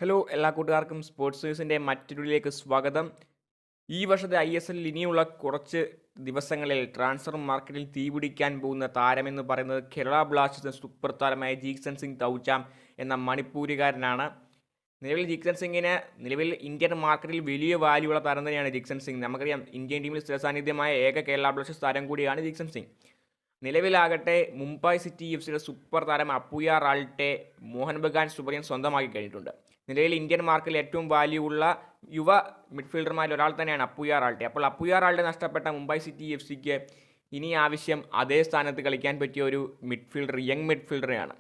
Hello എല്ലാ കൂട്ടുകാർക്കും sports ന്യൂസിൻ്റെ മറ്റൊരുവിലേക്ക് സ്വാഗതം. ഈ വർഷത്തെ ISL ഇനിയുള്ള കുറച്ച് ദിവസങ്ങളിൽ ട്രാൻസ്ഫർ മാർക്കറ്റിൽ തീപിടിക്കാൻ പോകുന്ന താരമെന്ന് പറയുന്നത് കേരള ബ്ലാസ്റ്റേഴ്സിൻ്റെ സൂപ്പർ താരമായ ജീക്സൺ സിംഗ് തൗച്ചാം എന്ന മണിപ്പൂരുകാരനാണ്. നിലവിൽ ഇന്ത്യൻ മാർക്കറ്റിൽ വലിയ വാല്യുള്ള താരം തന്നെയാണ് ജീക്സൺ സിംഗ്. നമുക്കറിയാം, ഇന്ത്യൻ ടീമിൽ സ്ഥിരസാന്നിധ്യമായ ഏക കേരള ബ്ലാസ്റ്റേഴ്സ് താരം കൂടിയാണ് ജീക്സൺ സിംഗ്. നിലവിലാകട്ടെ മുംബൈ സിറ്റി FC സൂപ്പർ താരം അപ്പുയ റാൾട്ടെ മോഹൻ ബഗാൻ സൂപ്പർ സ്വന്തമാക്കി കഴിഞ്ഞിട്ടുണ്ട്. നിലവിൽ ഇന്ത്യൻ മാർക്കറ്റിൽ ഏറ്റവും വാല്യൂ ഉള്ള യുവ മിഡ്ഫീൽഡർമാരിൽ ഒരാൾ തന്നെയാണ് അപ്പുയ റാൾട്ടെ. അപ്പോൾ അപ്പുയ റാൾട്ടെ നഷ്ടപ്പെട്ട മുംബൈ സിറ്റി FCക്ക് ഇനി ആവശ്യം അതേ സ്ഥാനത്ത് കളിക്കാൻ പറ്റിയ ഒരു യങ് മിഡ്ഫീൽഡറെയാണ്.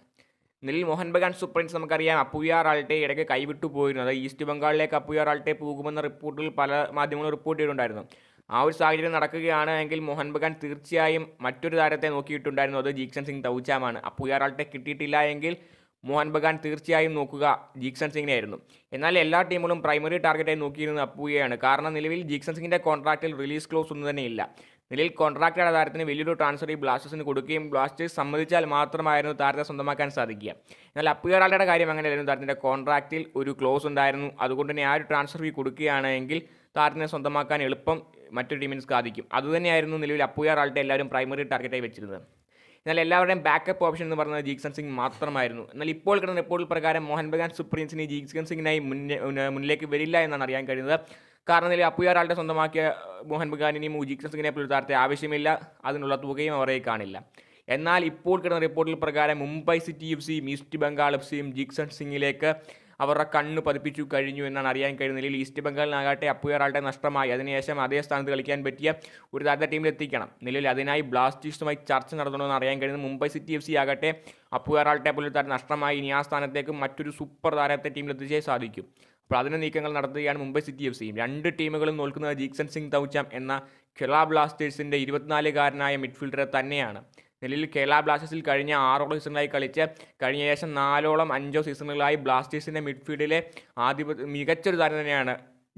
നിലവിൽ മോഹൻ ബഗാൻ സൂപ്പർ കിങ്സ് നമുക്കറിയാം അപ്പുയ റാൾട്ടെ ഇടയ്ക്ക് കൈവിട്ടു പോയിരുന്നു. അത് ഈസ്റ്റ് ബംഗാളിലേക്ക് അപ്പുയ റാൾട്ടെ പോകുമെന്ന റിപ്പോർട്ടുകൾ പല മാധ്യമങ്ങളും റിപ്പോർട്ട് ചെയ്തിട്ടുണ്ടായിരുന്നു. ആ ഒരു സാഹചര്യം നടക്കുകയാണ് എങ്കിൽ മോഹൻ ബഗാൻ തീർച്ചയായും മറ്റൊരു താരത്തെ നോക്കിയിട്ടുണ്ടായിരുന്നു. അത് ജീക്സൺ സിംഗ് തൗച്ചാമാണ്. അപ്പുയ റാൾട്ടെ കിട്ടിയിട്ടില്ല എങ്കിൽ മോഹൻ ബഗാൻ തീർച്ചയായും നോക്കുക ജീക്സൺ സിംഗിനെ ആയിരുന്നു. എന്നാൽ എല്ലാ ടീമുകളും പ്രൈമറി ടാർഗറ്റായി നോക്കിയിരുന്നത് അപ്പുയയാണ്. കാരണം നിലവിൽ ജീക്സൺ സിംഗിൻ്റെ കോൺട്രാക്റ്റിൽ റിലീസ് ക്ലോസ് ഒന്നും തന്നെയില്ല. നിലവിൽ കോൺട്രാക്റ്റ് താരത്തിന് വലിയൊരു ട്രാൻസ്ഫർ ഈ ബ്ലാസ്റ്റേഴ്സിന് കൊടുക്കുകയും ബ്ലാസ്റ്റേഴ്സ് സമ്മതിച്ചാൽ മാത്രമായിരുന്നു താരത്തെ സ്വന്തമാക്കാൻ സാധിക്കുക. എന്നാൽ അപ്പുയ റാൾട്ടെയുടെ കാര്യം അങ്ങനെയായിരുന്നു. താരത്തിൻ്റെ കോൺട്രാക്റ്റിൽ ഒരു ക്ലോസ് ഉണ്ടായിരുന്നു. അതുകൊണ്ട് തന്നെ ആ ഒരു ട്രാൻസ്ഫർ ഫീ കൊടുക്കുകയാണെങ്കിൽ താരത്തിനെ സ്വന്തമാക്കാൻ എളുപ്പം മറ്റൊരു ടീമിന് സാധിക്കും. അതുതന്നെയായിരുന്നു നിലവിൽ അപ്പുയ റാൾട്ടെ എല്ലാവരും പ്രൈമറി ടാർഗറ്റായി വെച്ചിരുന്നത്. എന്നാൽ എല്ലാവരുടെയും ബാക്കപ്പ് ഓപ്ഷൻ എന്ന് പറയുന്നത് ജീക്സൺ സിംഗ് മാത്രമായിരുന്നു. എന്നാൽ ഇപ്പോൾ കിട്ടുന്ന റിപ്പോർട്ടുകൾ പ്രകാരം മോഹൻ ബഗാൻ സൂപ്പർ കിങ്സിന് ജീക്സൺ സിംഗിനായി മുന്നിലേക്ക് വരില്ല എന്നാണ് അറിയാൻ കഴിയുന്നത്. കാരണം നിലവിൽ അപ്പുയ റാൾട്ടെ സ്വന്തമാക്കിയ മോഹൻ ബഗാനിനും ജീക്സൺ സിംഗിനെ പോലും താരത്തെ ആവശ്യമില്ല. അതിനുള്ള തുകയും അവരെ കാണില്ല. എന്നാൽ ഇപ്പോൾ കിട്ടുന്ന റിപ്പോർട്ടുകൾ പ്രകാരം Mumbai City FC East Bengal FCയും ജീക്സൺ സിംഗിലേക്ക് അവരുടെ കണ്ണ് പതിപ്പിച്ചു കഴിഞ്ഞു എന്നാണ് അറിയാൻ കഴിയുന്നത്. നിലവിൽ ഈസ്റ്റ് ബംഗാളിനാകട്ടെ അപ്പുയ റാൾട്ടെ നഷ്ടമായി. അതിനുശേഷം അതേ സ്ഥാനത്ത് കളിക്കാൻ പറ്റിയ ഒരു താരത്തെ ടീമിൽ എത്തിക്കണം. നിലവിൽ അതിനായി ബ്ലാസ്റ്റേഴ്സുമായി ചർച്ച നടത്തണമെന്ന് അറിയാൻ കഴിയുന്നത്. മുംബൈ സിറ്റി FC ആകട്ടെ അപ്പുയ റാൾട്ടെ പോലൊരു താരം നഷ്ടമായി. ഇനി ആ സ്ഥാനത്തേക്ക് മറ്റൊരു സൂപ്പർ താരത്തെ ടീമിൽ എത്തിച്ചേ സാധിക്കും. അപ്പോൾ അതിന് നീക്കങ്ങൾ നടത്തുകയാണ് മുംബൈ സിറ്റി FCയും. രണ്ട് ടീമുകളും നോക്കുന്നത് ജീക്സൺ സിംഗ് തൗച്ചാം എന്ന കേരള ബ്ലാസ്റ്റേഴ്സിൻ്റെ 24-കാരനായ മിഡ്ഫീൽഡറെ തന്നെയാണ്. നിലവിൽ കേരള ബ്ലാസ്റ്റേഴ്സിൽ കഴിഞ്ഞ 6 സീസണുകളായി കളിച്ച് കഴിഞ്ഞ ശേഷം 4-5 സീസണുകളായി ബ്ലാസ്റ്റേഴ്സിൻ്റെ മിഡ്ഫീൽഡിലെ മികച്ചൊരു താരം തന്നെയാണ്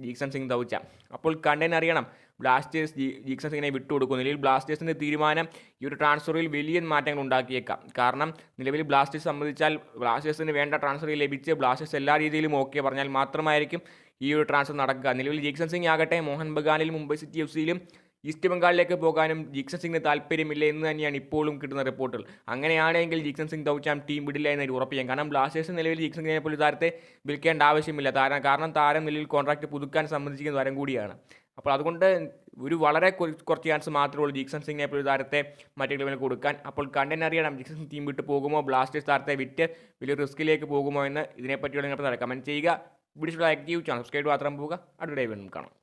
ജീക്സൺ സിംഗ് തൗച്ചാം. അപ്പോൾ കണ്ടറിയണം ബ്ലാസ്റ്റേഴ്സ് ജീക്സൺ സിംഗിനെ വിട്ടുകൊടുക്കും. നിലവിൽ ബ്ലാസ്റ്റേഴ്സിൻ്റെ തീരുമാനം ഈ ഒരു ട്രാൻസ്ഫറിൽ വലിയ മാറ്റങ്ങൾ ഉണ്ടാക്കിയേക്കാം. കാരണം നിലവിൽ ബ്ലാസ്റ്റേഴ്സ് സമ്മതിച്ചാൽ ബ്ലാസ്റ്റേഴ്സിന് വേണ്ട ട്രാൻസ്ഫർ ലഭിച്ച് ബ്ലാസ്റ്റേഴ്സ് എല്ലാ രീതിയിലും ഓക്കെ പറഞ്ഞാൽ മാത്രമായിരിക്കും ഈ ഒരു ട്രാൻസ്ഫർ നടക്കുക. നിലവിൽ ജീക്സൺ സിംഗ് ആകട്ടെ മോഹൻ ബഗാനിലും മുംബൈ സിറ്റി FCയിലും ഈസ്റ്റ് ബംഗാളിലേക്ക് പോകാനും ജീക്സൺ സിംഗിന് താല്പര്യമില്ല എന്ന് തന്നെയാണ് ഇപ്പോഴും കിട്ടുന്ന റിപ്പോർട്ടുകൾ. അങ്ങനെയാണെങ്കിൽ ജീക്സൺ സിംഗ് തൗച്ചാം ടീം വിടില്ല എന്ന് ഉറപ്പിക്കാം. കാരണം ബ്ലാസ്റ്റേഴ്സ് നിലവിൽ ജീക്സൺ സിംഗിനെ പോലും താരത്തെ വിൽക്കേണ്ട ആവശ്യമില്ല. കാരണം താരം നിലവിൽ കോൺട്രാക്ട് പുതുക്കാൻ സമ്മതിച്ചിരിക്കുന്ന താരം കൂടിയാണ്. അപ്പോൾ അതുകൊണ്ട് ഒരു വളരെ കുറച്ച് ചാൻസ് മാത്രമേ ഉള്ളൂ ജീക്സൺ സിംഗിനെ പോലും താരത്തെ മറ്റേ ക്ലബിന് കൊടുക്കാൻ. അപ്പോൾ കണ്ടറിയണം ജീക്സൺ സിംഗ് ടീം വിട്ട് പോകുമോ, ബ്ലാസ്റ്റേഴ്സ് താരത്തെ വിറ്റ് വലിയ റിസ്കിലേക്ക് പോകുമോ എന്ന്. ഇതിനെപ്പറ്റിയുള്ള നിങ്ങൾ കമൻറ്റ് ചെയ്യുക. വീഡിയോ ആക്റ്റീവ് ചാനൽ സബ്സ്ക്രൈബ് മാത്രം പോവുക. അടുത്ത വീഡിയോയിൽ കാണാം.